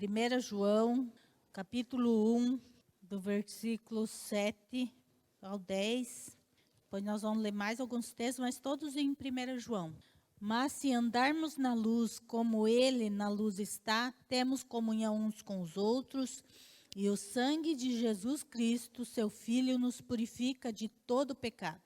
1 João, capítulo 1, do versículo 7 ao 10. Depois nós vamos ler mais alguns textos, mas todos em 1 João. Mas se andarmos na luz como Ele na luz está, temos comunhão uns com os outros, e o sangue de Jesus Cristo, seu Filho, nos purifica de todo pecado.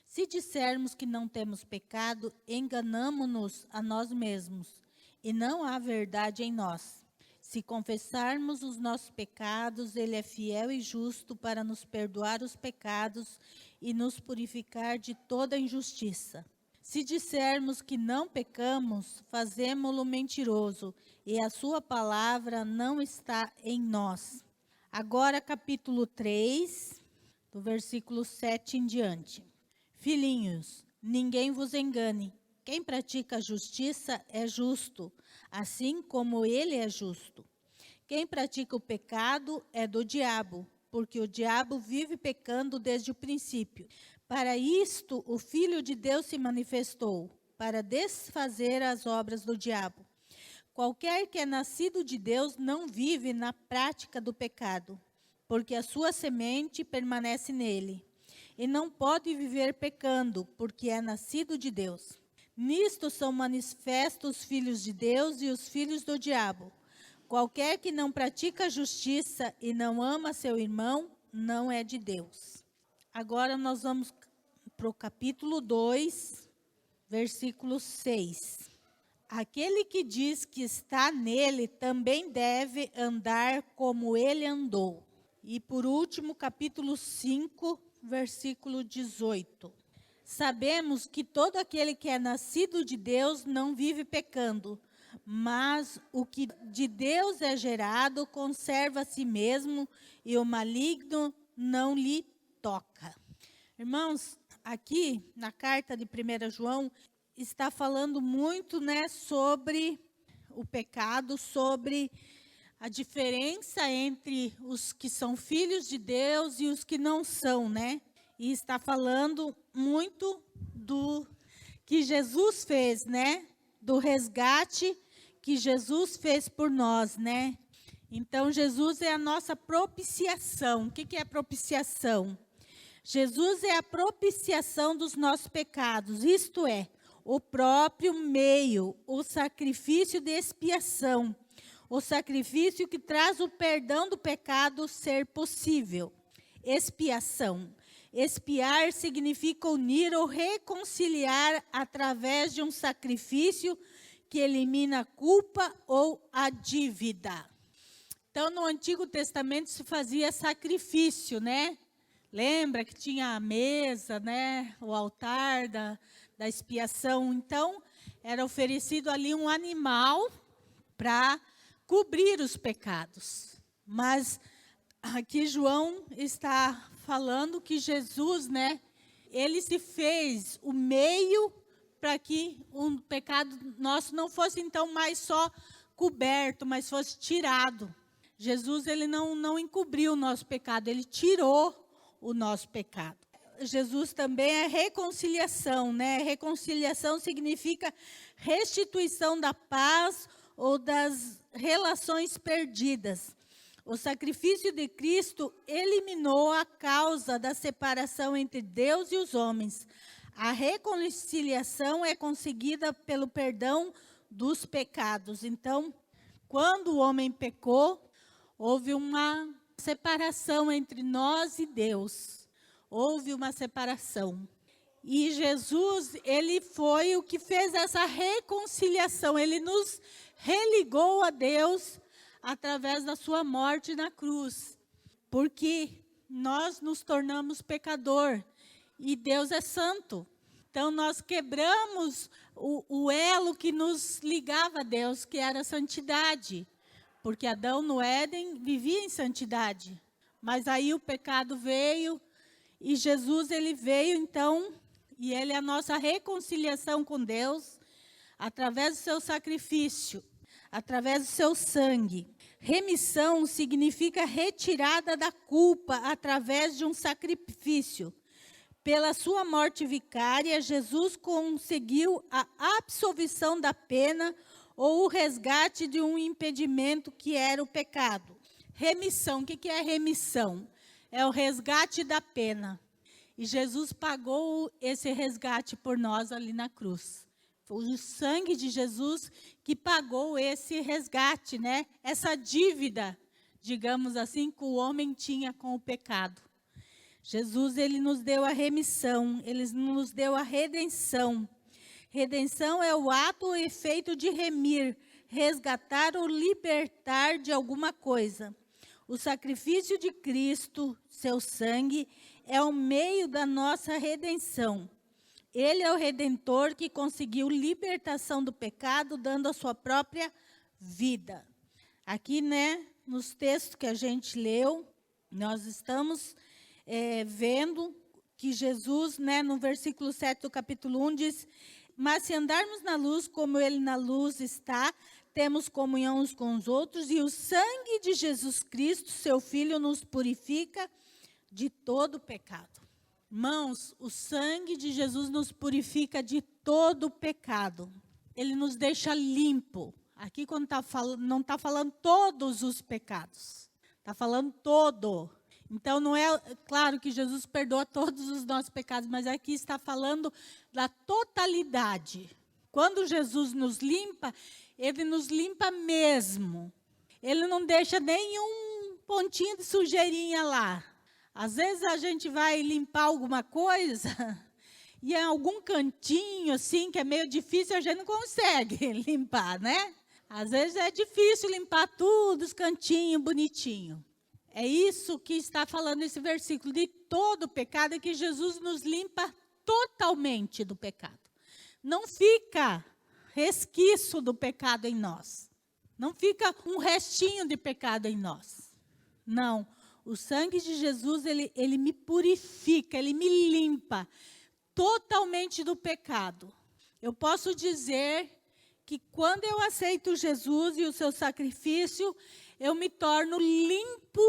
Se dissermos que não temos pecado, enganamo-nos a nós mesmos, e não há verdade em nós. Se confessarmos os nossos pecados, Ele é fiel e justo para nos perdoar os pecados e nos purificar de toda injustiça. Se dissermos que não pecamos, fazemo-lo mentiroso, e a sua palavra não está em nós. Agora, capítulo 3, do versículo 7 em diante. Filhinhos, ninguém vos engane. Quem pratica a justiça é justo, assim como ele é justo. Quem pratica o pecado é do diabo, porque o diabo vive pecando desde o princípio. Para isto, o Filho de Deus se manifestou, para desfazer as obras do diabo. Qualquer que é nascido de Deus não vive na prática do pecado, porque a sua semente permanece nele. E não pode viver pecando, porque é nascido de Deus. Nisto são manifestos os filhos de Deus e os filhos do diabo. Qualquer que não pratica a justiça e não ama seu irmão, não é de Deus. Agora nós vamos para o capítulo 2, versículo 6. Aquele que diz que está nele também deve andar como ele andou. E por último, capítulo 5, versículo 18. Sabemos que todo aquele que é nascido de Deus não vive pecando, mas o que de Deus é gerado conserva a si mesmo e o maligno não lhe toca. Irmãos, aqui na carta de 1 João está falando muito, sobre o pecado, sobre a diferença entre os que são filhos de Deus e os que não são, E está falando muito do que Jesus fez, Do resgate que Jesus fez por nós, Então, Jesus é a nossa propiciação. O que é propiciação? Jesus é a propiciação dos nossos pecados, isto é, o próprio meio, o sacrifício de expiação, o sacrifício que traz o perdão do pecado ser possível. Expiação. Expiar significa unir ou reconciliar através de um sacrifício que elimina a culpa ou a dívida. Então, no Antigo Testamento se fazia sacrifício, Lembra que tinha a mesa, o altar da expiação. Então, era oferecido ali um animal para cobrir os pecados. Mas aqui João está falando que Jesus, ele se fez o meio para que um pecado nosso não fosse então mais só coberto, mas fosse tirado. Jesus, ele não encobriu o nosso pecado, ele tirou o nosso pecado. Jesus também é reconciliação, Reconciliação significa restituição da paz ou das relações perdidas. O sacrifício de Cristo eliminou a causa da separação entre Deus e os homens. A reconciliação é conseguida pelo perdão dos pecados. Então, quando o homem pecou, houve uma separação entre nós e Deus. Houve uma separação. E Jesus, ele foi o que fez essa reconciliação. Ele nos religou a Deus através da sua morte na cruz. Porque nós nos tornamos pecador e Deus é santo. Então, nós quebramos o elo que nos ligava a Deus, que era a santidade. Porque Adão no Éden vivia em santidade. Mas aí o pecado veio e Jesus, ele veio então, e ele é a nossa reconciliação com Deus, através do seu sacrifício, através do seu sangue. Remissão significa retirada da culpa através de um sacrifício. Pela sua morte vicária, Jesus conseguiu a absolvição da pena ou o resgate de um impedimento que era o pecado. Remissão, o que é remissão? É o resgate da pena. E Jesus pagou esse resgate por nós ali na cruz. Foi o sangue de Jesus que pagou esse resgate, né? Essa dívida, digamos assim, que o homem tinha com o pecado. Jesus, ele nos deu a remissão, ele nos deu a redenção. Redenção é o ato ou efeito de remir, resgatar ou libertar de alguma coisa. O sacrifício de Cristo, seu sangue, é o meio da nossa redenção. Ele é o Redentor que conseguiu libertação do pecado, dando a sua própria vida. Aqui, né, nos textos que a gente leu, nós estamos vendo que Jesus, né, no versículo 7 do capítulo 1, diz: mas se andarmos na luz, como ele na luz está, temos comunhão uns com os outros, e o sangue de Jesus Cristo, seu Filho, nos purifica de todo pecado. Irmãos, o sangue de Jesus nos purifica de todo pecado. Ele nos deixa limpo. Aqui, quando não está falando todos os pecados, está falando todo. Então, não é claro que Jesus perdoa todos os nossos pecados, mas aqui está falando da totalidade. Quando Jesus nos limpa, ele nos limpa mesmo. Ele não deixa nenhum pontinho de sujeirinha lá. Às vezes a gente vai limpar alguma coisa e em algum cantinho assim, que é meio difícil, a gente não consegue limpar, né? Às vezes é difícil limpar tudo, os cantinhos bonitinhos. É isso que está falando esse versículo, de todo pecado, é que Jesus nos limpa totalmente do pecado. Não fica resquício do pecado em nós. Não fica um restinho de pecado em nós. Não. O sangue de Jesus, ele me purifica, ele me limpa totalmente do pecado. Eu posso dizer que quando eu aceito Jesus e o seu sacrifício, eu me torno limpo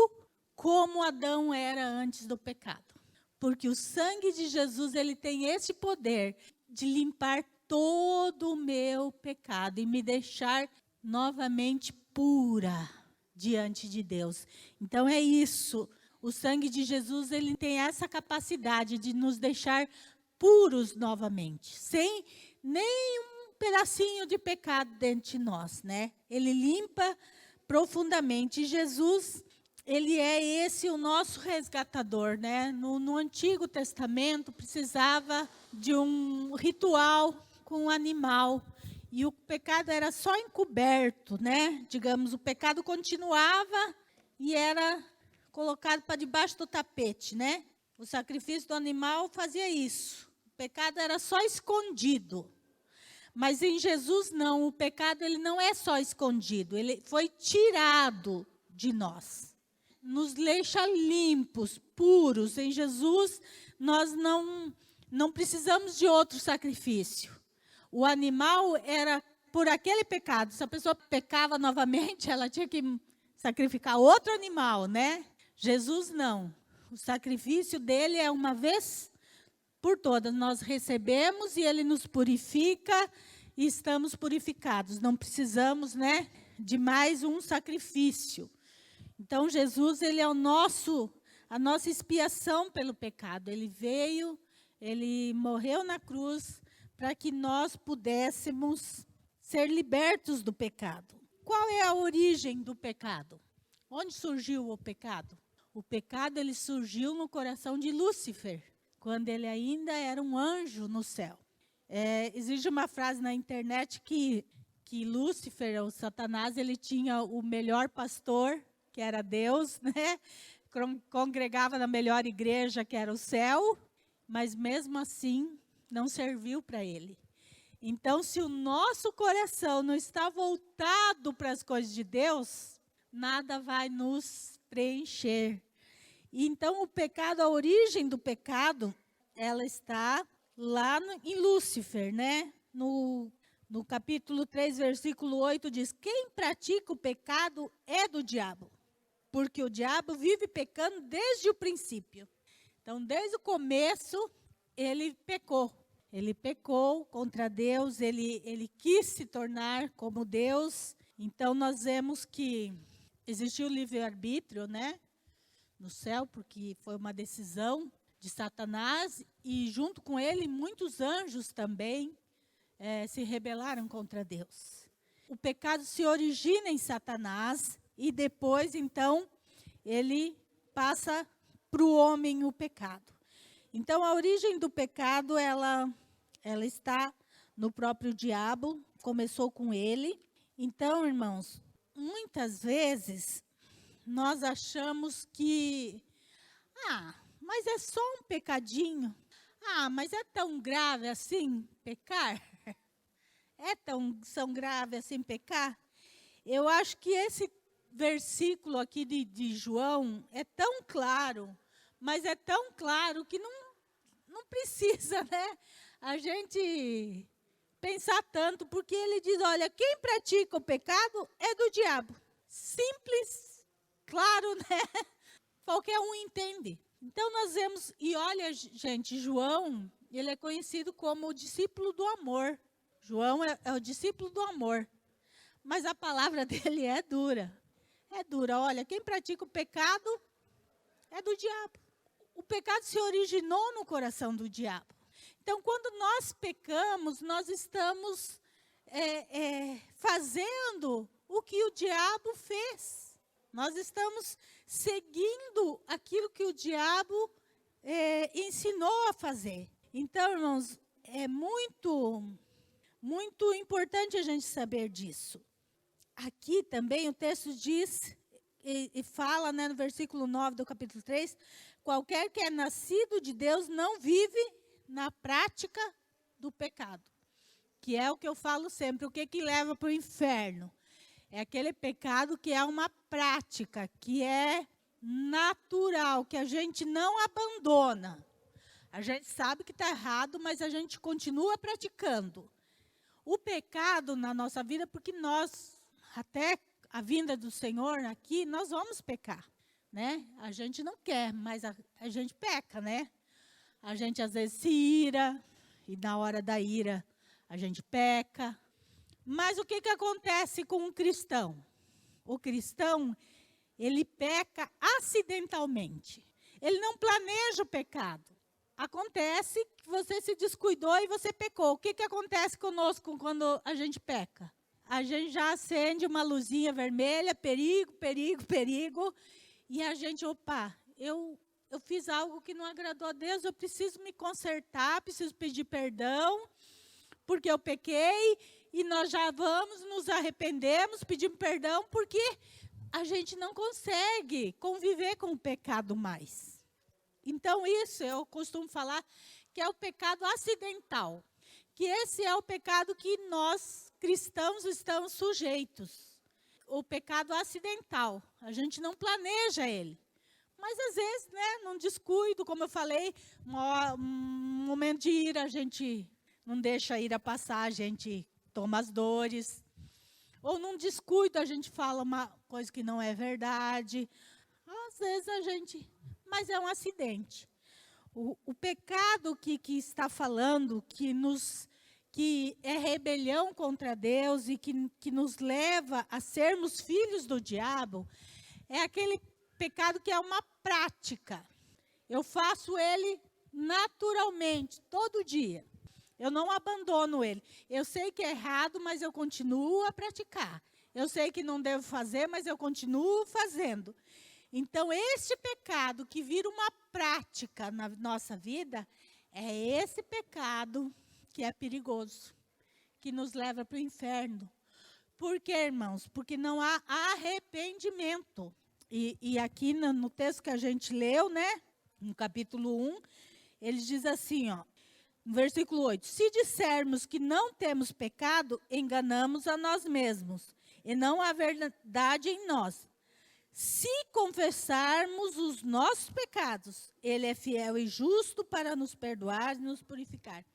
como Adão era antes do pecado. Porque o sangue de Jesus, ele tem esse poder de limpar todo o meu pecado e me deixar novamente pura diante de Deus. Então é isso. O sangue de Jesus, ele tem essa capacidade de nos deixar puros novamente, sem nenhum pedacinho de pecado dentro de nós, né? Ele limpa profundamente. E Jesus, ele é esse o nosso resgatador, né? No Antigo Testamento precisava de um ritual com um animal. E o pecado era só encoberto, né? Digamos, o pecado continuava e era colocado para debaixo do tapete, né? O sacrifício do animal fazia isso. O pecado era só escondido. Mas em Jesus não, o pecado ele não é só escondido, ele foi tirado de nós. Nos deixa limpos, puros. Em Jesus nós não precisamos de outro sacrifício. O animal era por aquele pecado. Se a pessoa pecava novamente, ela tinha que sacrificar outro animal, né? Jesus não. O sacrifício dele é uma vez por todas. Nós recebemos e ele nos purifica e estamos purificados. Não precisamos, né, de mais um sacrifício. Então, Jesus, ele é a nossa expiação pelo pecado. Ele veio, ele morreu na cruz para que nós pudéssemos ser libertos do pecado. Qual é a origem do pecado? Onde surgiu o pecado? O pecado ele surgiu no coração de Lúcifer, quando ele ainda era um anjo no céu. Existe uma frase na internet que Lúcifer, ou Satanás, ele tinha o melhor pastor, que era Deus, né? Congregava na melhor igreja, que era o céu, mas mesmo assim não serviu para ele. Então, se o nosso coração não está voltado para as coisas de Deus, nada vai nos preencher. Então, o pecado, a origem do pecado, ela está lá em Lúcifer, né? No capítulo 3, versículo 8, diz: quem pratica o pecado é do diabo, porque o diabo vive pecando desde o princípio. Então, desde o começo, ele pecou. Ele pecou contra Deus, ele quis se tornar como Deus. Então, nós vemos que existiu o livre-arbítrio, né, no céu, porque foi uma decisão de Satanás, e junto com ele, muitos anjos também se rebelaram contra Deus. O pecado se origina em Satanás, e depois, então, ele passa para o homem o pecado. Então, a origem do pecado, ela está no próprio diabo, começou com ele. Então, irmãos, muitas vezes nós achamos que, mas é só um pecadinho. Mas é tão grave assim pecar? É tão grave assim pecar? Eu acho que esse versículo aqui de João é tão claro, mas é tão claro que não precisa, né, a gente pensar tanto, porque ele diz, olha, quem pratica o pecado é do diabo. Simples, claro, né? Qualquer um entende. Então, nós vemos, e olha, gente, João, ele é conhecido como o discípulo do amor. João é o discípulo do amor. Mas a palavra dele é dura. É dura. Olha, quem pratica o pecado é do diabo. O pecado se originou no coração do diabo. Então, quando nós pecamos, nós estamos fazendo o que o diabo fez. Nós estamos seguindo aquilo que o diabo ensinou a fazer. Então, irmãos, é muito, muito importante a gente saber disso. Aqui também o texto diz e fala, né, no versículo 9 do capítulo 3, qualquer que é nascido de Deus não vive na prática do pecado. Que é o que eu falo sempre, o que leva para o inferno? É aquele pecado que é uma prática, que é natural, que a gente não abandona. A gente sabe que está errado, mas a gente continua praticando. O pecado na nossa vida, porque nós, até a vinda do Senhor aqui, nós vamos pecar, né? A gente não quer, mas a gente peca, né? A gente às vezes se ira, e na hora da ira a gente peca. Mas o que acontece com um cristão? O cristão, ele peca acidentalmente. Ele não planeja o pecado. Acontece que você se descuidou e você pecou. O que acontece conosco quando a gente peca? A gente já acende uma luzinha vermelha, perigo, perigo, perigo. E a gente, eu fiz algo que não agradou a Deus, eu preciso me consertar, preciso pedir perdão, porque eu pequei. E nós já vamos, nos arrependemos, pedimos perdão, porque a gente não consegue conviver com o pecado mais. Então, isso eu costumo falar que é o pecado acidental. Que esse é o pecado que nós, cristãos, estamos sujeitos. O pecado acidental. A gente não planeja ele. Mas, às vezes, né, num descuido, como eu falei, um momento de ira, a gente não deixa a ira passar, a gente toma as dores, ou num descuido a gente fala uma coisa que não é verdade. Às vezes mas é um acidente. O pecado que está falando, que é rebelião contra Deus e que nos leva a sermos filhos do diabo, é aquele pecado que é uma prática. Eu faço ele naturalmente, todo dia. Eu não abandono ele. Eu sei que é errado, mas eu continuo a praticar. Eu sei que não devo fazer, mas eu continuo fazendo. Então, este pecado que vira uma prática na nossa vida, é esse pecado que é perigoso, que nos leva para o inferno. Por quê, irmãos? Porque não há arrependimento. E aqui no texto que a gente leu, né, no capítulo 1, ele diz assim, no versículo 8, se dissermos que não temos pecado, enganamos a nós mesmos, e não há verdade em nós. Se confessarmos os nossos pecados, ele é fiel e justo para nos perdoar e nos purificar.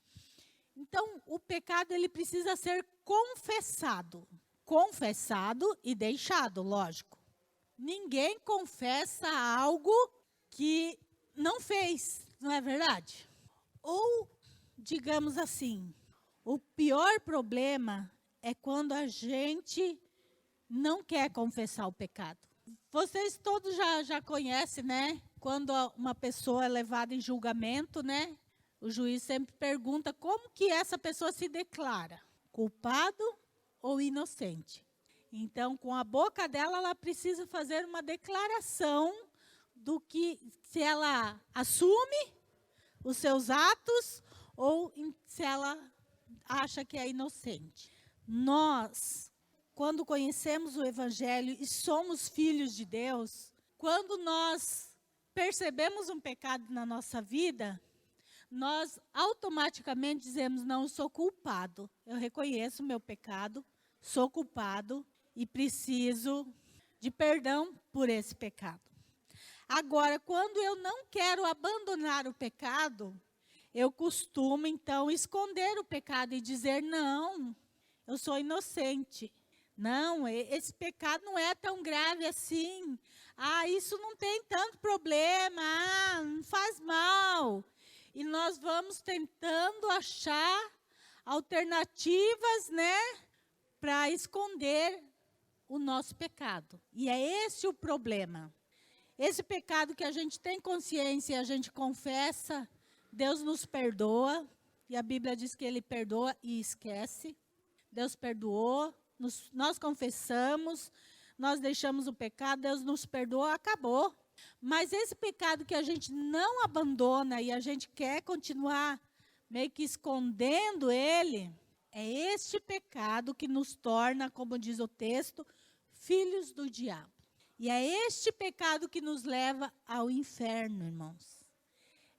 Então, o pecado ele precisa ser confessado. Confessado e deixado, lógico. Ninguém confessa algo que não fez, não é verdade? Ou digamos assim, o pior problema é quando a gente não quer confessar o pecado. Vocês todos já conhecem, né? Quando uma pessoa é levada em julgamento, né? O juiz sempre pergunta como que essa pessoa se declara, culpado ou inocente. Então, com a boca dela, ela precisa fazer uma declaração do que, se ela assume os seus atos ou se ela acha que é inocente. Nós, quando conhecemos o Evangelho e somos filhos de Deus, quando nós percebemos um pecado na nossa vida, nós automaticamente dizemos, não, eu sou culpado. Eu reconheço o meu pecado, sou culpado e preciso de perdão por esse pecado. Agora, quando eu não quero abandonar o pecado, eu costumo, então, esconder o pecado e dizer, não, eu sou inocente. Não, esse pecado não é tão grave assim. Ah, isso não tem tanto problema. Ah, não faz mal. E nós vamos tentando achar alternativas, né, para esconder o nosso pecado. E é esse o problema. Esse pecado que a gente tem consciência e a gente confessa, Deus nos perdoa. E a Bíblia diz que Ele perdoa e esquece. Deus perdoou, nós confessamos, nós deixamos o pecado, Deus nos perdoou, acabou. Mas esse pecado que a gente não abandona e a gente quer continuar meio que escondendo ele, é este pecado que nos torna, como diz o texto, filhos do diabo. E é este pecado que nos leva ao inferno, irmãos.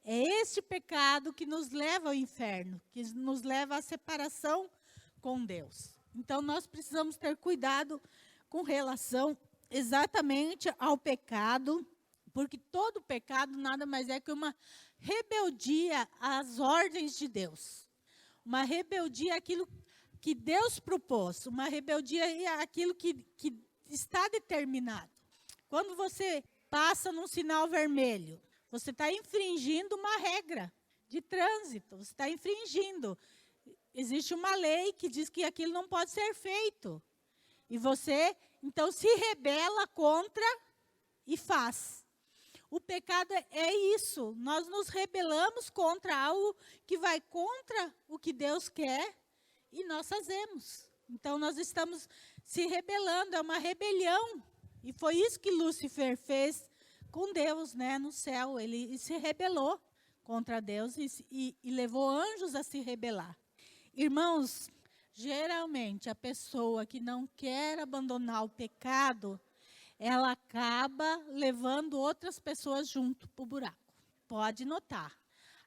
É este pecado que nos leva ao inferno, que nos leva à separação com Deus. Então, nós precisamos ter cuidado com relação exatamente ao pecado, porque todo pecado nada mais é que uma rebeldia às ordens de Deus. Uma rebeldia àquilo que Deus propôs, uma rebeldia àquilo que está determinado. Quando você passa num sinal vermelho, você está infringindo uma regra de trânsito, você está infringindo. Existe uma lei que diz que aquilo não pode ser feito. E você, então, se rebela contra e faz. O pecado é isso. Nós nos rebelamos contra algo que vai contra o que Deus quer e nós fazemos. Então, nós estamos se rebelando, é uma rebelião. E foi isso que Lúcifer fez com Deus, né, no céu. Ele se rebelou contra Deus e levou anjos a se rebelar. Irmãos, geralmente a pessoa que não quer abandonar o pecado, ela acaba levando outras pessoas junto para o buraco. Pode notar.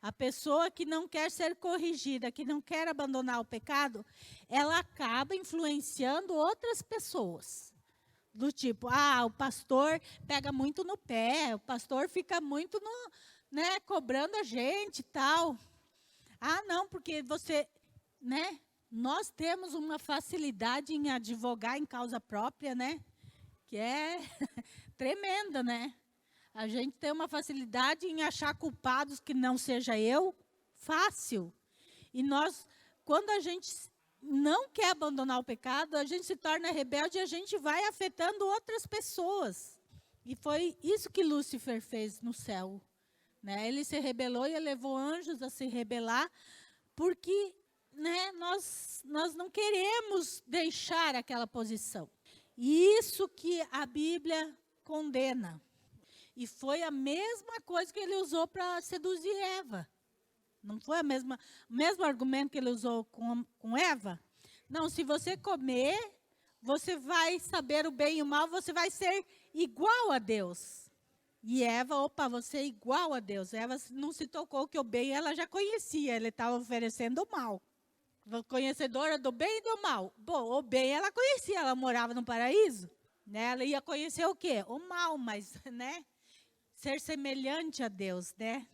A pessoa que não quer ser corrigida, que não quer abandonar o pecado, ela acaba influenciando outras pessoas. Do tipo, o pastor pega muito no pé, o pastor fica muito cobrando a gente e tal. Não, porque você, né? Nós temos uma facilidade em advogar em causa própria, né? Que é tremenda, né? A gente tem uma facilidade em achar culpados que não seja eu, fácil. E nós, quando a gente não quer abandonar o pecado, a gente se torna rebelde e a gente vai afetando outras pessoas. E foi isso que Lúcifer fez no céu, né? Ele se rebelou e levou anjos a se rebelar, porque, né, nós não queremos deixar aquela posição. E isso que a Bíblia condena. E foi a mesma coisa que ele usou para seduzir Eva. Não foi o mesmo argumento que ele usou com Eva? Não, se você comer, você vai saber o bem e o mal, você vai ser igual a Deus. E Eva, você é igual a Deus. Eva não se tocou que o bem ela já conhecia, ele estava oferecendo o mal. Conhecedora do bem e do mal. Bom, o bem ela conhecia, ela morava no paraíso. Né? Ela ia conhecer o quê? O mal, mas, né? Ser semelhante a Deus, né?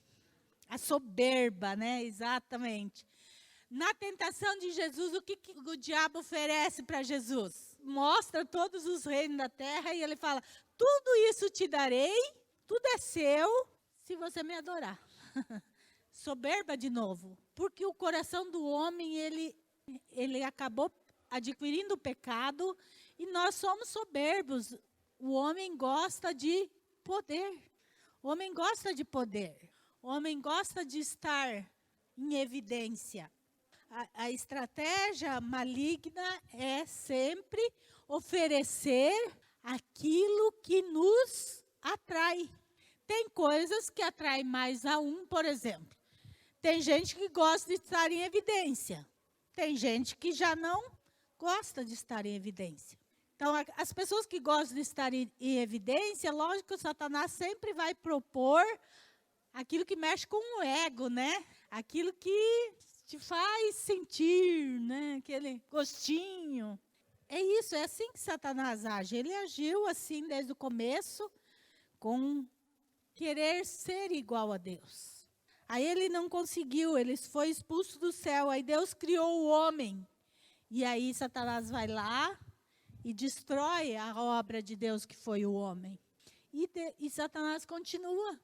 A soberba, né? Exatamente. Na tentação de Jesus, o que o diabo oferece para Jesus? Mostra todos os reinos da terra e ele fala, tudo isso te darei, tudo é seu, se você me adorar. soberba de novo. Porque o coração do homem, ele acabou adquirindo o pecado e nós somos soberbos. O homem gosta de poder. O homem gosta de poder. O homem gosta de estar em evidência. A estratégia maligna é sempre oferecer aquilo que nos atrai. Tem coisas que atraem mais a um, por exemplo. Tem gente que gosta de estar em evidência. Tem gente que já não gosta de estar em evidência. Então, as pessoas que gostam de estar em evidência, lógico que o Satanás sempre vai propor aquilo que mexe com o ego, né? Aquilo que te faz sentir, né? Aquele gostinho. É isso, é assim que Satanás age. Ele agiu assim desde o começo, com querer ser igual a Deus. Aí ele não conseguiu, ele foi expulso do céu. Aí Deus criou o homem. E aí Satanás vai lá e destrói a obra de Deus que foi o homem. E Satanás continua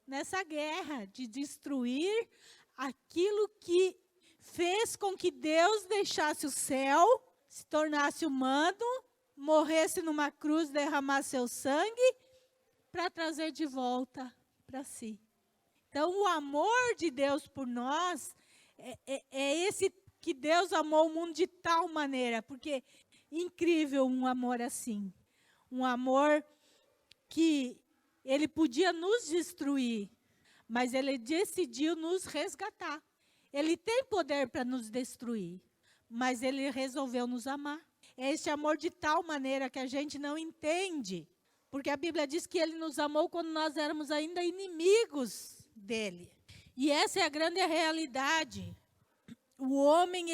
nessa guerra de destruir aquilo que fez com que Deus deixasse o céu, se tornasse humano, morresse numa cruz, derramasse seu sangue, para trazer de volta para si. Então, o amor de Deus por nós é esse que Deus amou o mundo de tal maneira, porque incrível um amor assim. Um amor que ele podia nos destruir, mas ele decidiu nos resgatar. Ele tem poder para nos destruir, mas ele resolveu nos amar. É esse amor de tal maneira que a gente não entende, porque a Bíblia diz que ele nos amou quando nós éramos ainda inimigos dele. E essa é a grande realidade. O homem,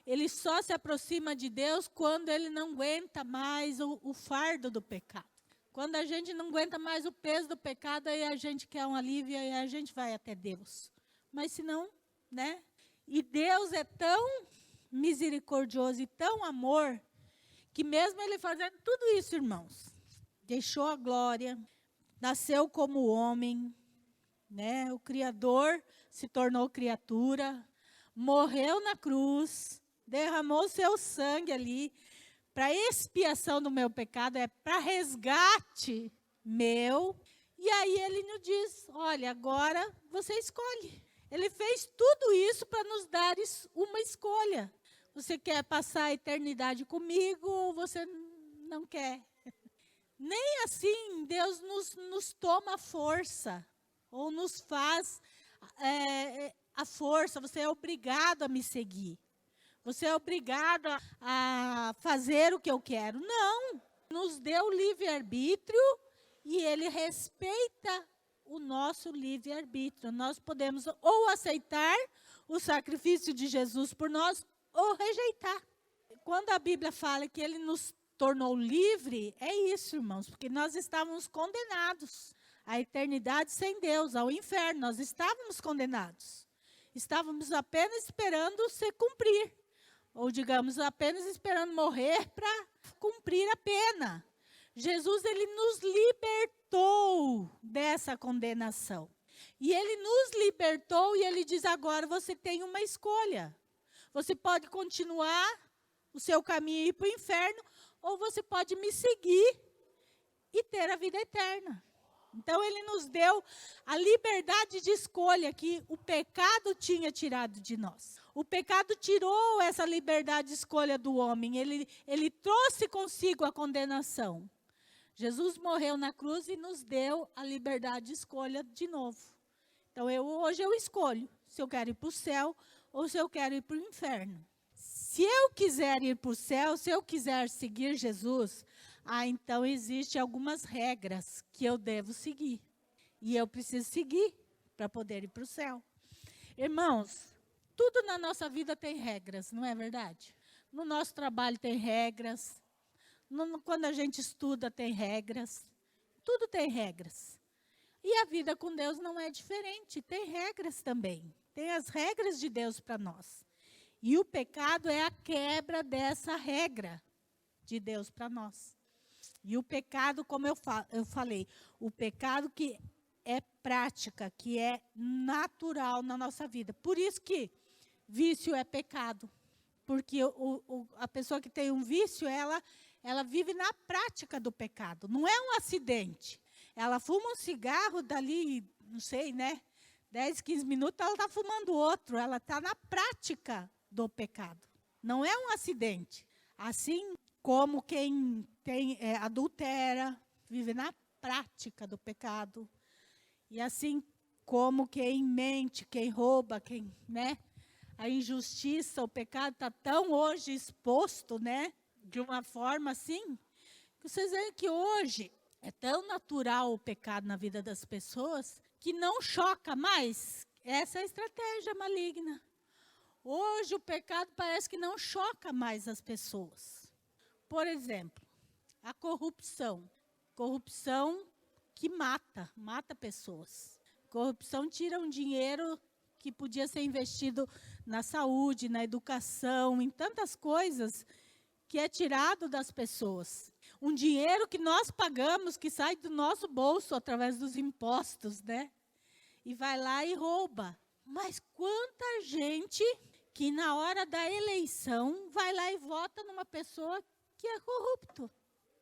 ele só se aproxima de Deus quando ele não aguenta mais o fardo do pecado. Quando a gente não aguenta mais o peso do pecado, aí a gente quer um alívio e a gente vai até Deus. Mas se não, né? E Deus é tão misericordioso e tão amor, que mesmo ele fazendo tudo isso, irmãos, deixou a glória, nasceu como homem, né? O Criador se tornou criatura, morreu na cruz, derramou seu sangue ali, para expiação do meu pecado, é para resgate meu. E aí ele nos diz, olha, agora você escolhe. Ele fez tudo isso para nos dar uma escolha. Você quer passar a eternidade comigo ou você não quer? Nem assim Deus nos toma força, ou nos faz a força, você é obrigado a me seguir. Você é obrigado a fazer o que eu quero. Não, nos deu livre-arbítrio e ele respeita o nosso livre-arbítrio. Nós podemos ou aceitar o sacrifício de Jesus por nós ou rejeitar. Quando a Bíblia fala que ele nos tornou livre, é isso, irmãos, porque nós estávamos condenados à eternidade sem Deus, ao inferno. Nós estávamos condenados. Estávamos apenas esperando se cumprir. Ou, digamos, apenas esperando morrer para cumprir a pena. Jesus, ele nos libertou dessa condenação. E ele nos libertou e ele diz, agora você tem uma escolha. Você pode continuar o seu caminho e ir para o inferno, ou você pode me seguir e ter a vida eterna. Então, ele nos deu a liberdade de escolha que o pecado tinha tirado de nós. O pecado tirou essa liberdade de escolha do homem. Ele trouxe consigo a condenação. Jesus morreu na cruz e nos deu a liberdade de escolha de novo. Então, hoje eu escolho se eu quero ir para o céu ou se eu quero ir para o inferno. Se eu quiser ir para o céu, se eu quiser seguir Jesus, então existem algumas regras que eu devo seguir. E eu preciso seguir para poder ir para o céu. Irmãos, tudo na nossa vida tem regras, não é verdade? No nosso trabalho tem regras. Quando a gente estuda tem regras. Tudo tem regras. E a vida com Deus não é diferente. Tem regras também. Tem as regras de Deus para nós. E o pecado é a quebra dessa regra de Deus para nós. E o pecado, como eu falei, o pecado que é prática, que é natural na nossa vida. Por isso que vício é pecado. Porque a pessoa que tem um vício, ela vive na prática do pecado. Não é um acidente. Ela fuma um cigarro dali, não sei, né? 10, 15 minutos, ela está fumando outro. Ela está na prática do pecado. Não é um acidente. Assim como quem adultera, vive na prática do pecado. E assim como quem mente, quem rouba, né? A injustiça, o pecado está tão hoje exposto, né? De uma forma assim, que vocês veem que hoje é tão natural o pecado na vida das pessoas, que não choca mais. Essa é a estratégia maligna. Hoje o pecado parece que não choca mais as pessoas. Por exemplo, a corrupção. Corrupção que mata pessoas. Corrupção tira um dinheiro que podia ser investido na saúde, na educação, em tantas coisas que é tirado das pessoas. Um dinheiro que nós pagamos, que sai do nosso bolso através dos impostos, né? E vai lá e rouba. Mas quanta gente que na hora da eleição vai lá e vota numa pessoa que é corrupto.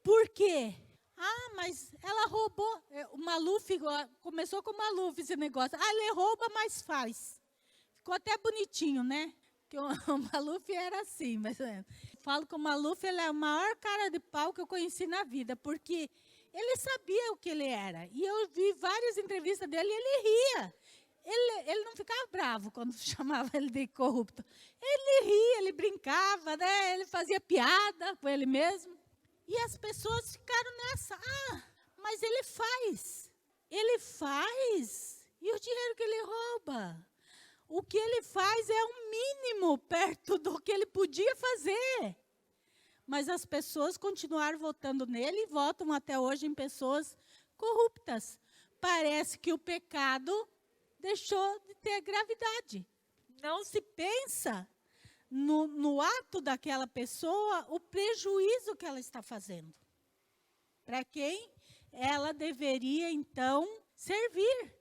Por quê? Ah, mas ela roubou. O Maluf, começou com o Maluf esse negócio. Ah, ele rouba, mas faz. Ficou até bonitinho, né? Porque o Maluf era assim, mas falo que o Maluf ele é o maior cara de pau que eu conheci na vida, porque ele sabia o que ele era. E eu vi várias entrevistas dele e ele ria. Ele não ficava bravo quando chamava ele de corrupto. Ele ria, ele brincava, né? Ele fazia piada com ele mesmo. E as pessoas ficaram nessa. Ah, mas ele faz. Ele faz. E o dinheiro que ele rouba? O que ele faz é o mínimo perto do que ele podia fazer. Mas as pessoas continuaram votando nele e votam até hoje em pessoas corruptas. Parece que o pecado deixou de ter gravidade. Não se pensa no ato daquela pessoa o prejuízo que ela está fazendo. Para quem ela deveria, então, servir.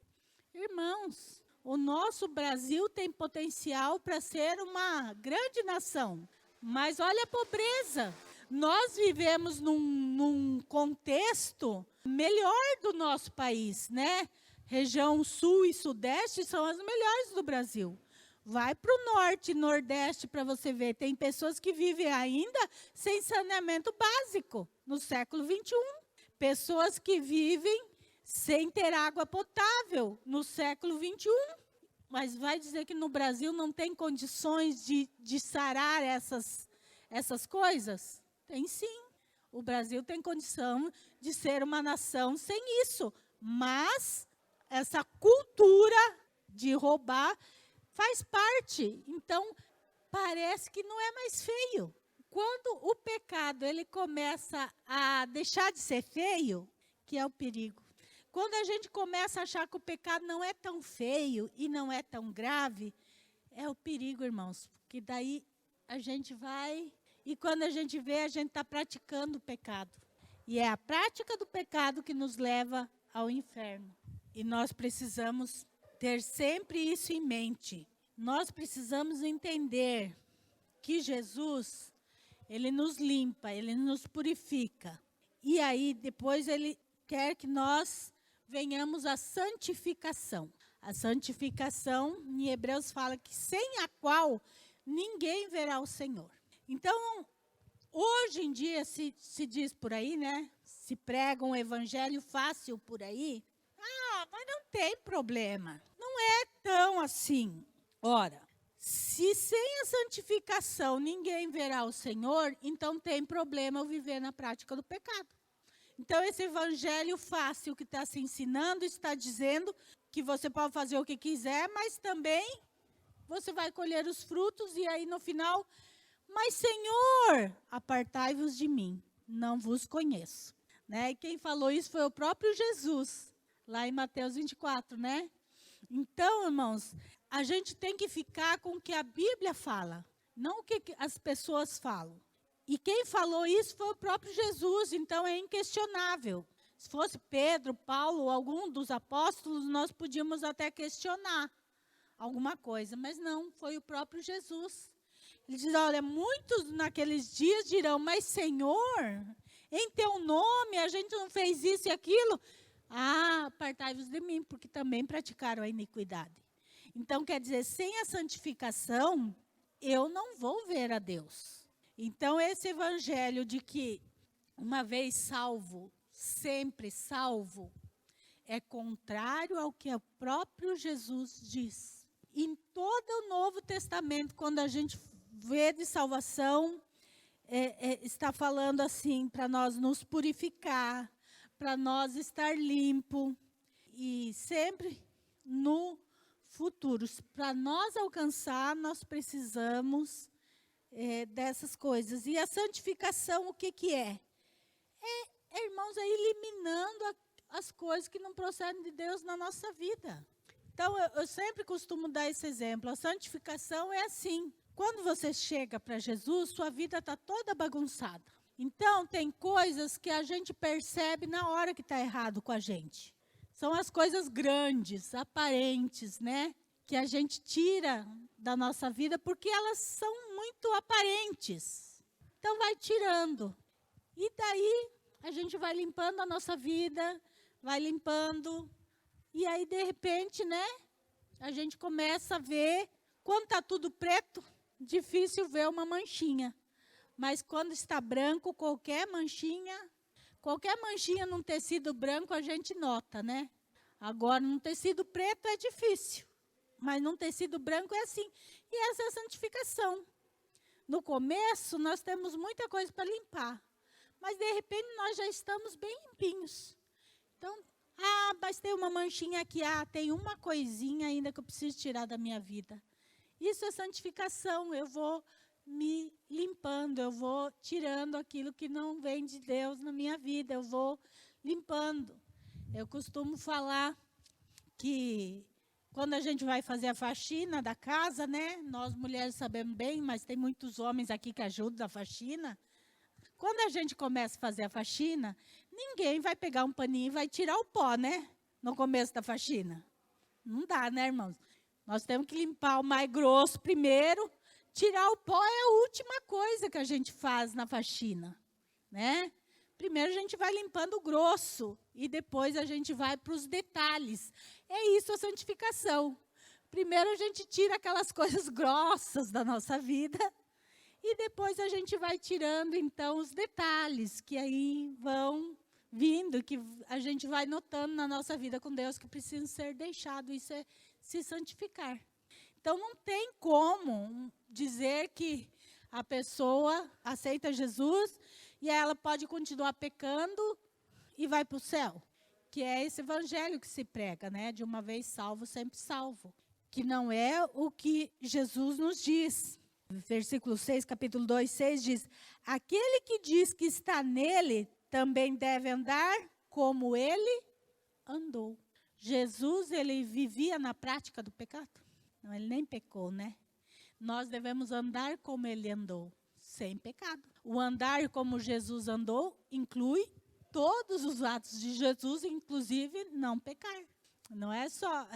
Irmãos, o nosso Brasil tem potencial para ser uma grande nação. Mas olha a pobreza. Nós vivemos num contexto melhor do nosso país, né? Região sul e sudeste são as melhores do Brasil. Vai para o norte e nordeste para você ver. Tem pessoas que vivem ainda sem saneamento básico no século XXI. Pessoas que vivem sem ter água potável no século XXI. Mas vai dizer que no Brasil não tem condições de sarar essas coisas? Tem sim. O Brasil tem condição de ser uma nação sem isso. Mas essa cultura de roubar faz parte. Então, parece que não é mais feio. Quando o pecado ele começa a deixar de ser feio, que é o perigo. Quando a gente começa a achar que o pecado não é tão feio e não é tão grave, é o perigo, irmãos. Porque daí a gente vai e quando a gente vê, a gente está praticando o pecado. E é a prática do pecado que nos leva ao inferno. E nós precisamos ter sempre isso em mente. Nós precisamos entender que Jesus, ele nos limpa, ele nos purifica. E aí, depois, ele quer que nós venhamos à santificação. A santificação, em Hebreus, fala que sem a qual ninguém verá o Senhor. Então, hoje em dia, se diz por aí, né? Se prega um evangelho fácil por aí. Ah, mas não tem problema. Não é tão assim. Ora, se sem a santificação ninguém verá o Senhor, então tem problema eu viver na prática do pecado. Então, esse evangelho fácil que está se ensinando, está dizendo que você pode fazer o que quiser, mas também você vai colher os frutos e aí no final, mas Senhor, apartai-vos de mim, não vos conheço. Né? E quem falou isso foi o próprio Jesus, lá em Mateus 24, né? Então, irmãos, a gente tem que ficar com o que a Bíblia fala, não o que as pessoas falam. E quem falou isso foi o próprio Jesus, então é inquestionável. Se fosse Pedro, Paulo, algum dos apóstolos, nós podíamos até questionar alguma coisa, mas não, foi o próprio Jesus. Ele diz, olha, muitos naqueles dias dirão, mas Senhor, em teu nome a gente não fez isso e aquilo. Ah, apartai-vos de mim, porque também praticaram a iniquidade. Então, quer dizer, sem a santificação, eu não vou ver a Deus. Então, esse evangelho de que uma vez salvo, sempre salvo, é contrário ao que o próprio Jesus diz. Em todo o Novo Testamento, quando a gente vê de salvação, está falando assim, para nós nos purificar, para nós estar limpo, e sempre no futuro. Para nós alcançar, nós precisamos dessas coisas. E a santificação, o que, que é? Irmãos, é eliminando as coisas que não procedem de Deus na nossa vida. Então, eu sempre costumo dar esse exemplo. A santificação é assim. Quando você chega para Jesus, sua vida está toda bagunçada. Então, tem coisas que a gente percebe na hora que está errado com a gente. São as coisas grandes, aparentes, né? Que a gente tira da nossa vida porque elas são muito aparentes. Então, vai tirando. E daí, a gente vai limpando a nossa vida, vai limpando. E aí, de repente, né? A gente começa a ver, quando está tudo preto, difícil ver uma manchinha. Mas quando está branco, qualquer manchinha num tecido branco a gente nota, né? Agora, num tecido preto é difícil, mas num tecido branco é assim. E essa é a santificação. No começo, nós temos muita coisa para limpar, mas de repente nós já estamos bem limpinhos. Então, mas tem uma manchinha aqui, tem uma coisinha ainda que eu preciso tirar da minha vida. Isso é santificação, eu vou me limpando, eu vou tirando aquilo que não vem de Deus na minha vida, eu vou limpando. Eu costumo falar que quando a gente vai fazer a faxina da casa, né? Nós mulheres sabemos bem, mas tem muitos homens aqui que ajudam na faxina. Quando a gente começa a fazer a faxina, ninguém vai pegar um paninho e vai tirar o pó, né? No começo da faxina. Não dá, né, irmãos? Nós temos que limpar o mais grosso primeiro. Tirar o pó é a última coisa que a gente faz na faxina, né? Primeiro a gente vai limpando o grosso e depois a gente vai para os detalhes. É isso a santificação. Primeiro a gente tira aquelas coisas grossas da nossa vida e depois a gente vai tirando, então, os detalhes que aí vão vindo, que a gente vai notando na nossa vida com Deus que precisam ser deixados. Isso é se santificar. Então, não tem como dizer que a pessoa aceita Jesus e ela pode continuar pecando e vai para o céu. Que é esse evangelho que se prega, né? De uma vez salvo, sempre salvo. Que não é o que Jesus nos diz. Versículo 6, capítulo 2, 6 diz, aquele que diz que está nele também deve andar como ele andou. Jesus, ele vivia na prática do pecado? Não, ele nem pecou, né? Nós devemos andar como ele andou, sem pecado. O andar como Jesus andou inclui todos os atos de Jesus, inclusive não pecar. Não é só,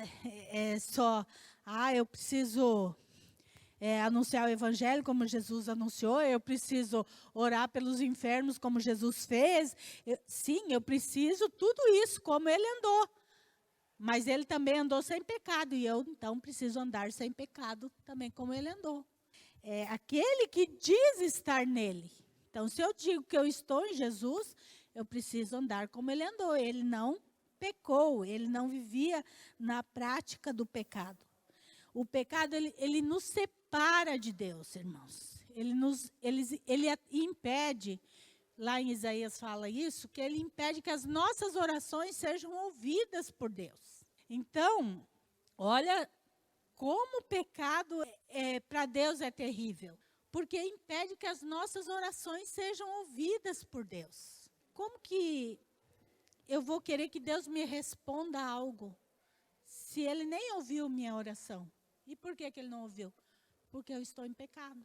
eu preciso anunciar o evangelho como Jesus anunciou, eu preciso orar pelos enfermos como Jesus fez. Sim, eu preciso tudo isso como ele andou. Mas ele também andou sem pecado, e eu, então, preciso andar sem pecado também como ele andou. É aquele que diz estar nele. Então, se eu digo que eu estou em Jesus, eu preciso andar como ele andou. Ele não pecou, ele não vivia na prática do pecado. O pecado, ele nos separa de Deus, irmãos. Ele impede, lá em Isaías fala isso, que ele impede que as nossas orações sejam ouvidas por Deus. Então, olha como o pecado para Deus é terrível. Porque impede que as nossas orações sejam ouvidas por Deus. Como que eu vou querer que Deus me responda algo se ele nem ouviu minha oração? E por que ele não ouviu? Porque eu estou em pecado.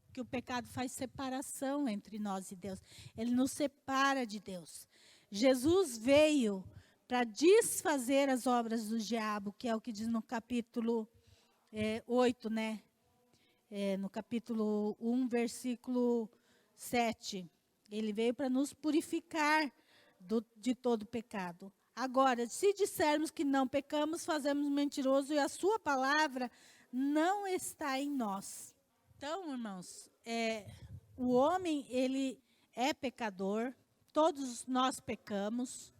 Porque o pecado faz separação entre nós e Deus. Ele nos separa de Deus. Jesus veio para desfazer as obras do diabo, que é o que diz no capítulo 8, né? No capítulo 1, versículo 7. Ele veio para nos purificar de todo pecado. Agora, se dissermos que não pecamos, fazemos mentiroso e a sua palavra não está em nós. Então, irmãos, o homem, ele é pecador, todos nós pecamos,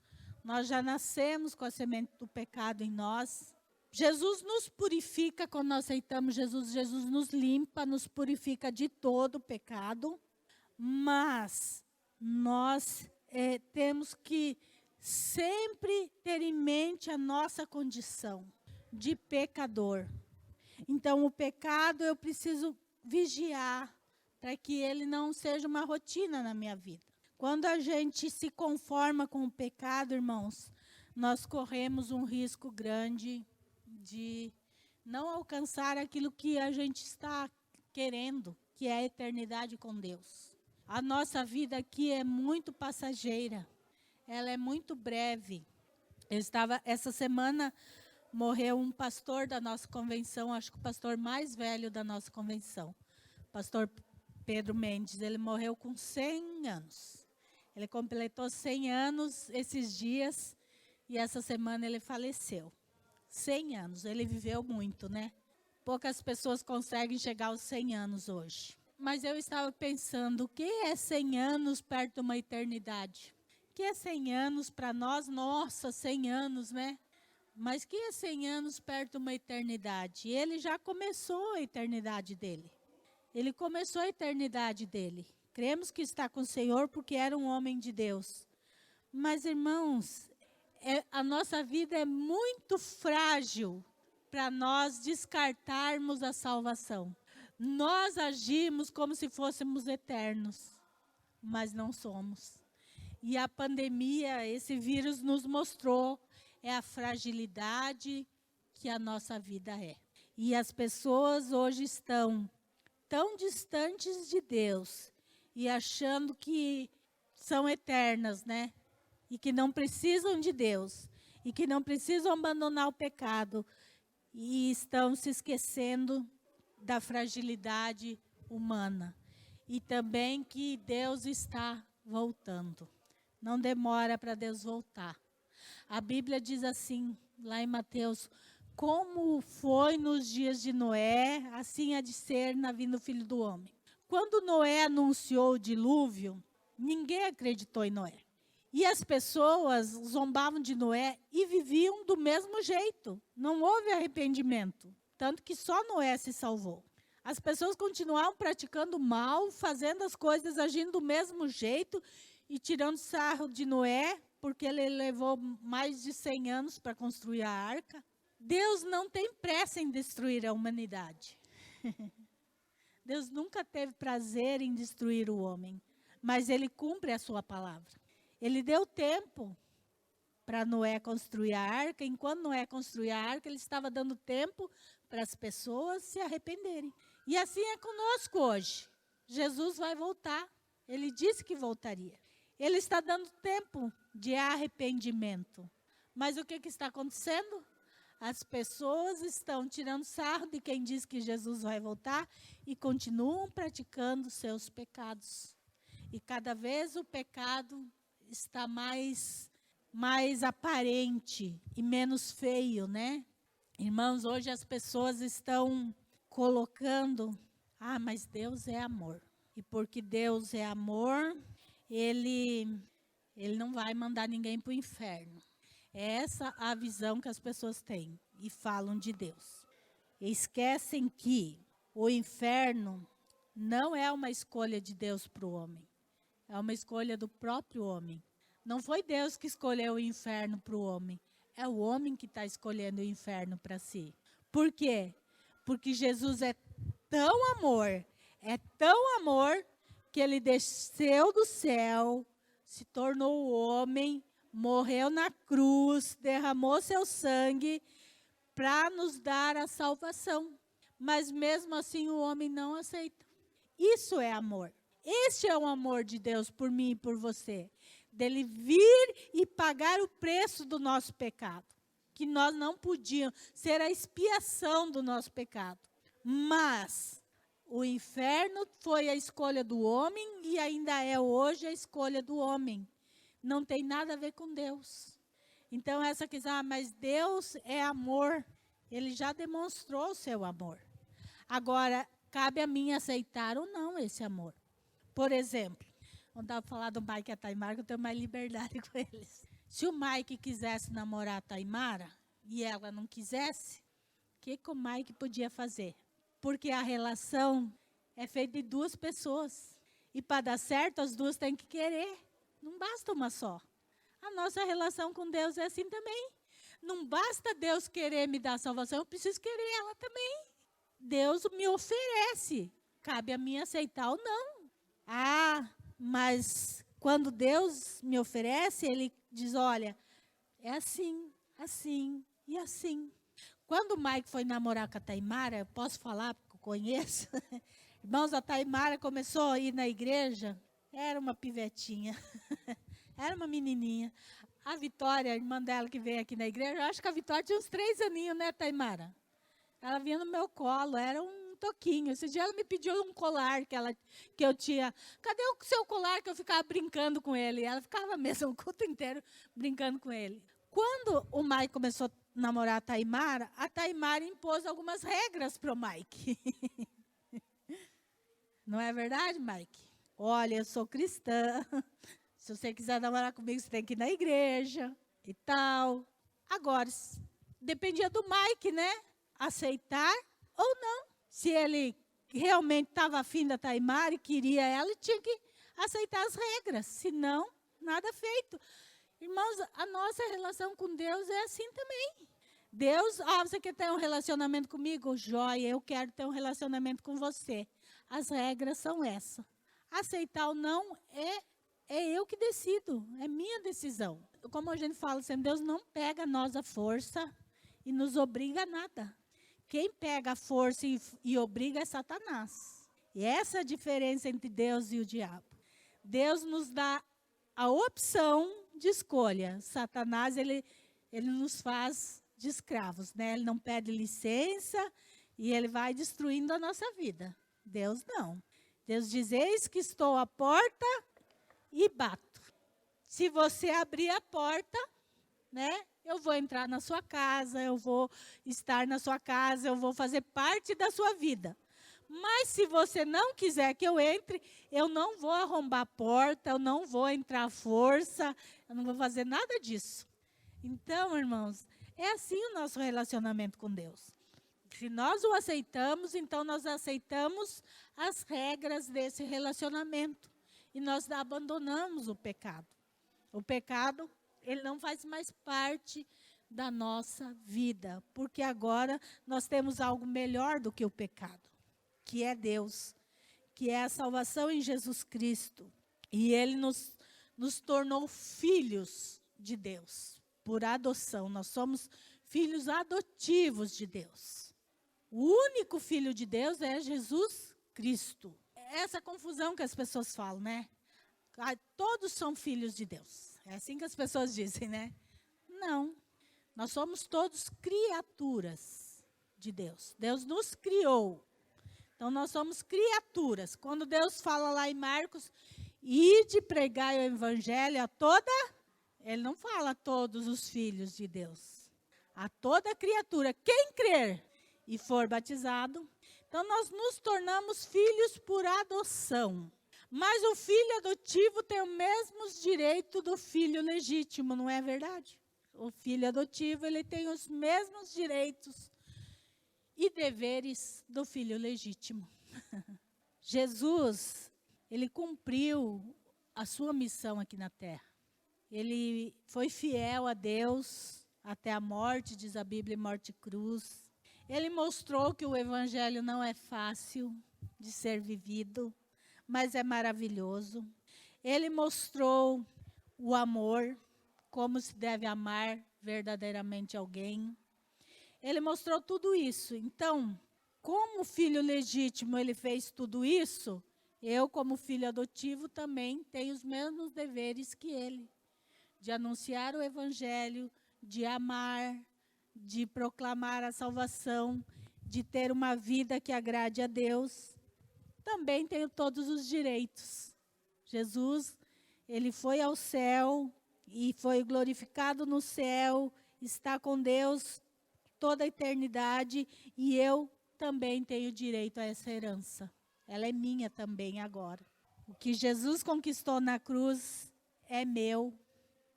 nós já nascemos com a semente do pecado em nós. Jesus nos purifica quando nós aceitamos Jesus, Jesus nos limpa, nos purifica de todo pecado, mas nós temos que sempre ter em mente a nossa condição de pecador. Então, o pecado eu preciso vigiar para que ele não seja uma rotina na minha vida. Quando a gente se conforma com o pecado, irmãos, nós corremos um risco grande de não alcançar aquilo que a gente está querendo, que é a eternidade com Deus. A nossa vida aqui é muito passageira, ela é muito breve. Essa semana morreu um pastor da nossa convenção, acho que o pastor mais velho da nossa convenção, pastor Pedro Mendes. Ele morreu com 100 anos. Ele completou 100 anos esses dias e essa semana ele faleceu. 100 anos, ele viveu muito, né? Poucas pessoas conseguem chegar aos 100 anos hoje. Mas eu estava pensando, o que é 100 anos perto de uma eternidade? O que é 100 anos para nós? Nossa, 100 anos, né? Mas o que é 100 anos perto de uma eternidade? Ele já começou a eternidade dele. Ele começou a eternidade dele. Cremos que está com o Senhor porque era um homem de Deus. Mas, irmãos, a nossa vida é muito frágil para nós descartarmos a salvação. Nós agimos como se fôssemos eternos, mas não somos. E a pandemia, esse vírus nos mostrou a fragilidade que a nossa vida é. E as pessoas hoje estão tão distantes de Deus e achando que são eternas, né? E que não precisam de Deus, e que não precisam abandonar o pecado, e estão se esquecendo da fragilidade humana. E também que Deus está voltando. Não demora para Deus voltar. A Bíblia diz assim, lá em Mateus, como foi nos dias de Noé, assim há de ser na vinda do Filho do Homem. Quando Noé anunciou o dilúvio, ninguém acreditou em Noé. E as pessoas zombavam de Noé e viviam do mesmo jeito. Não houve arrependimento. Tanto que só Noé se salvou. As pessoas continuavam praticando mal, fazendo as coisas, agindo do mesmo jeito e tirando sarro de Noé, porque ele levou mais de 100 anos para construir a arca. Deus não tem pressa em destruir a humanidade. Deus nunca teve prazer em destruir o homem, mas ele cumpre a sua palavra. Ele deu tempo para Noé construir a arca. Enquanto Noé construía a arca, ele estava dando tempo para as pessoas se arrependerem. E assim é conosco hoje. Jesus vai voltar. Ele disse que voltaria. Ele está dando tempo de arrependimento. Mas o que está acontecendo? As pessoas estão tirando sarro de quem diz que Jesus vai voltar e continuam praticando seus pecados. E cada vez o pecado está mais aparente e menos feio, né? Irmãos, hoje as pessoas estão colocando, mas Deus é amor. E porque Deus é amor, Ele não vai mandar ninguém para o inferno. É essa a visão que as pessoas têm e falam de Deus. E esquecem que o inferno não é uma escolha de Deus para o homem. É uma escolha do próprio homem. Não foi Deus que escolheu o inferno para o homem. É o homem que está escolhendo o inferno para si. Por quê? Porque Jesus é tão amor, que ele desceu do céu, se tornou homem, morreu na cruz, derramou seu sangue para nos dar a salvação. Mas mesmo assim o homem não aceita. Isso é amor. Este é o amor de Deus por mim e por você. dele vir e pagar o preço do nosso pecado. Que nós não podíamos ser a expiação do nosso pecado. Mas o inferno foi a escolha do homem e ainda é hoje a escolha do homem. Não tem nada a ver com Deus. Então essa questão, mas Deus é amor. Ele já demonstrou o seu amor. Agora, cabe a mim aceitar ou não esse amor. Por exemplo, quando eu falar do Mike e a Taimara, eu tenho mais liberdade com eles. Se o Mike quisesse namorar a Taimara e ela não quisesse, o que o Mike podia fazer? Porque a relação é feita de duas pessoas. E para dar certo, as duas têm que querer. Não basta uma só. A nossa relação com Deus é assim também. Não basta Deus querer me dar salvação, eu preciso querer ela também. Deus me oferece. Cabe a mim aceitar ou não. Mas quando Deus me oferece, Ele diz, olha, é assim, assim e assim. Quando o Mike foi namorar com a Taimara, eu posso falar, porque eu conheço. Irmãos, a Taimara começou a ir na igreja, era uma pivetinha, era uma menininha. A Vitória, a irmã dela que veio aqui na igreja, eu acho que a Vitória tinha uns 3 aninhos, né, Taimara? Ela vinha no meu colo, era um toquinho. Esse dia ela me pediu um colar que eu tinha. Cadê o seu colar que eu ficava brincando com ele? Ela ficava mesmo o culto inteiro brincando com ele. Quando o Mike começou a namorar a Taimara impôs algumas regras para o Mike. Não é verdade, Mike? Olha, eu sou cristã. Se você quiser namorar comigo, você tem que ir na igreja e tal. Agora, dependia do Mike, né? Aceitar ou não. Se ele realmente estava afim da Taimara e queria ela, ele tinha que aceitar as regras. Senão, nada feito. Irmãos, a nossa relação com Deus é assim também. Deus, você quer ter um relacionamento comigo? Joia, eu quero ter um relacionamento com você. As regras são essas. Aceitar ou não é eu que decido, é minha decisão. Como a gente fala, assim, Deus não pega a nós a força e nos obriga a nada. Quem pega a força e obriga é Satanás. E essa é a diferença entre Deus e o diabo. Deus nos dá a opção de escolha. Satanás, ele nos faz de escravos, né? Ele não pede licença e ele vai destruindo a nossa vida. Deus não. Deus diz, eis que estou à porta e bato. Se você abrir a porta, né? Eu vou entrar na sua casa, eu vou estar na sua casa, eu vou fazer parte da sua vida. Mas se você não quiser que eu entre, eu não vou arrombar a porta, eu não vou entrar à força, eu não vou fazer nada disso. Então, irmãos, é assim o nosso relacionamento com Deus. Se nós o aceitamos, então nós aceitamos as regras desse relacionamento. E nós abandonamos o pecado. O pecado, ele não faz mais parte da nossa vida. Porque agora nós temos algo melhor do que o pecado. Que é Deus. Que é a salvação em Jesus Cristo. E Ele nos tornou filhos de Deus. Por adoção. Nós somos filhos adotivos de Deus. O único filho de Deus é Jesus Cristo. Essa confusão que as pessoas falam, né? Todos são filhos de Deus. É assim que as pessoas dizem, né? Não. Nós somos todos criaturas de Deus. Deus nos criou. Então, nós somos criaturas. Quando Deus fala lá em Marcos, ide pregar o evangelho a toda... Ele não fala a todos os filhos de Deus. A toda criatura. Quem crer e for batizado... Então, nós nos tornamos filhos por adoção. Mas o filho adotivo tem os mesmos direitos do filho legítimo, não é verdade? O filho adotivo, ele tem os mesmos direitos e deveres do filho legítimo. Jesus, ele cumpriu a sua missão aqui na terra. Ele foi fiel a Deus até a morte, diz a Bíblia, morte e cruz. Ele mostrou que o evangelho não é fácil de ser vivido, mas é maravilhoso. Ele mostrou o amor, como se deve amar verdadeiramente alguém. Ele mostrou tudo isso. Então, como filho legítimo ele fez tudo isso, Eu, como filho adotivo, também tenho os mesmos deveres que ele, de anunciar o evangelho, de amar, de proclamar a salvação, de ter uma vida que agrade a Deus. Também tenho todos os direitos. Jesus, ele foi ao céu e foi glorificado no céu, está com Deus toda a eternidade, e eu também tenho direito a essa herança. Ela é minha também agora. O que Jesus conquistou na cruz é meu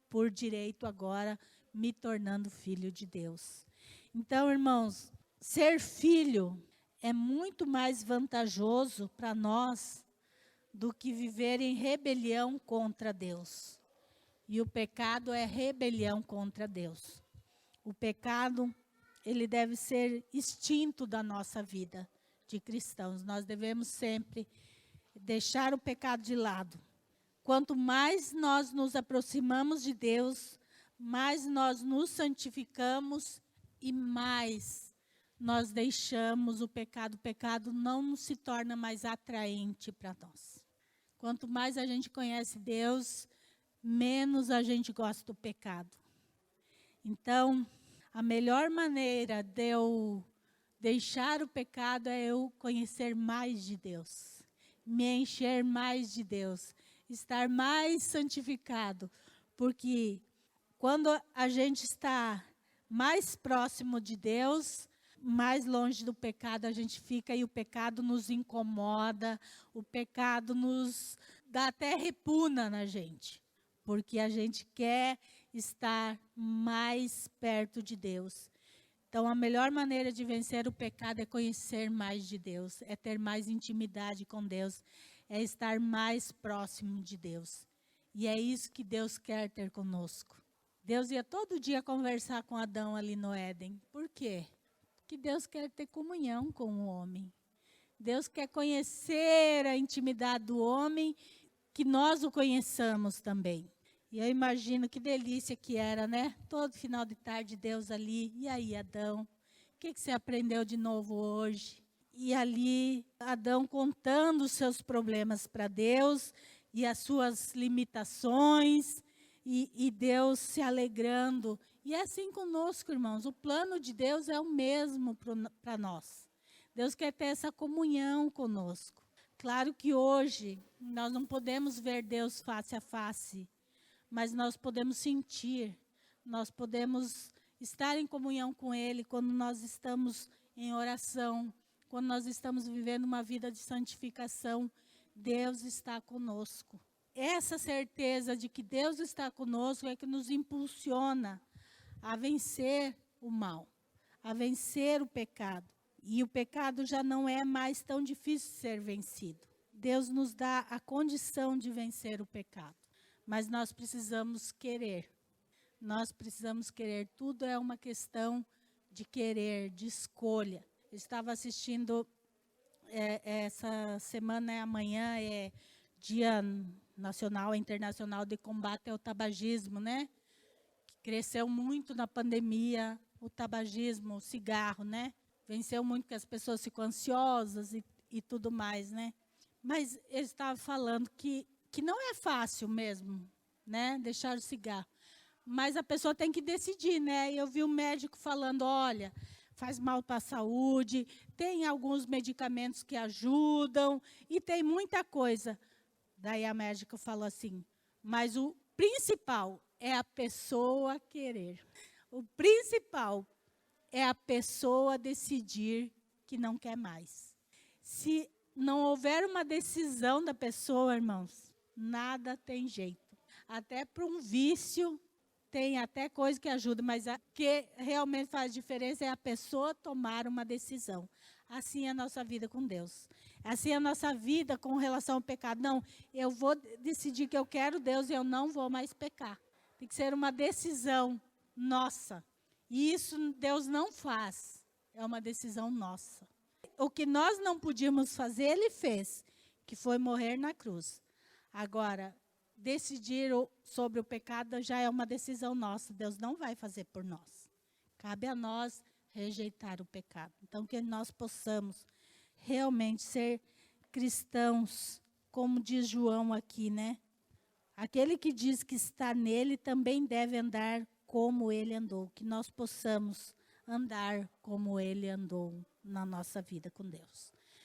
por direito agora, me tornando filho de Deus. Então, irmãos, ser filho é muito mais vantajoso para nós do que viver em rebelião contra Deus. E o pecado é rebelião contra Deus. O pecado, ele deve ser extinto da nossa vida de cristãos. Nós devemos sempre deixar o pecado de lado. Quanto mais nós nos aproximamos de Deus, mais nós nos santificamos e mais nós deixamos o pecado. O pecado não se torna mais atraente para nós. Quanto mais a gente conhece Deus, menos a gente gosta do pecado. Então, a melhor maneira de eu deixar o pecado é eu conhecer mais de Deus, me encher mais de Deus, estar mais santificado, porque quando a gente está mais próximo de Deus, mais longe do pecado a gente fica, e o pecado nos incomoda, o pecado nos dá até repugna na gente, porque a gente quer estar mais perto de Deus. Então, a melhor maneira de vencer o pecado é conhecer mais de Deus, é ter mais intimidade com Deus, é estar mais próximo de Deus. E é isso que Deus quer ter conosco. Deus ia todo dia conversar com Adão ali no Éden. Por quê? Porque Deus quer ter comunhão com o homem. Deus quer conhecer a intimidade do homem, que nós o conheçamos também. E eu imagino que delícia que era, né? Todo final de tarde, Deus ali. E aí, Adão, o que você aprendeu de novo hoje? E ali, Adão contando os seus problemas para Deus e as suas limitações, e Deus se alegrando. E é assim conosco, irmãos. O plano de Deus é o mesmo para nós. Deus quer ter essa comunhão conosco. Claro que hoje nós não podemos ver Deus face a face, mas nós podemos sentir, nós podemos estar em comunhão com Ele quando nós estamos em oração, quando nós estamos vivendo uma vida de santificação. Deus está conosco. Essa certeza de que Deus está conosco é que nos impulsiona a vencer o mal, a vencer o pecado. E o pecado já não é mais tão difícil de ser vencido. Deus nos dá a condição de vencer o pecado. Mas nós precisamos querer. Nós precisamos querer. Tudo é uma questão de querer, de escolha. Eu estava assistindo, essa semana, amanhã, é Dia Nacional e Internacional de Combate ao Tabagismo, né? Que cresceu muito na pandemia, o tabagismo, o cigarro, né? Venceu muito porque as pessoas ficam ansiosas e tudo mais, né? Mas ele estava falando que não é fácil mesmo, né, deixar o cigarro. Mas a pessoa tem que decidir, né? Eu vi um médico falando, olha, faz mal para a saúde, tem alguns medicamentos que ajudam, e tem muita coisa. Daí a médica falou assim, mas o principal é a pessoa querer. O principal é a pessoa decidir que não quer mais. Se não houver uma decisão da pessoa, irmãos, nada tem jeito. Até para um vício, tem até coisa que ajuda, mas o que realmente faz diferença é a pessoa tomar uma decisão. Assim é a nossa vida com Deus. Assim é a nossa vida com relação ao pecado. Não, eu vou decidir que eu quero Deus e eu não vou mais pecar. Tem que ser uma decisão nossa. E isso Deus não faz. É uma decisão nossa. O que nós não podíamos fazer, Ele fez, que foi morrer na cruz. Agora, decidir sobre o pecado já é uma decisão nossa. Deus não vai fazer por nós. Cabe a nós rejeitar o pecado. Então, que nós possamos realmente ser cristãos como diz João aqui, né? Aquele que diz que está nele também deve andar como ele andou. Que nós possamos andar como ele andou na nossa vida com Deus.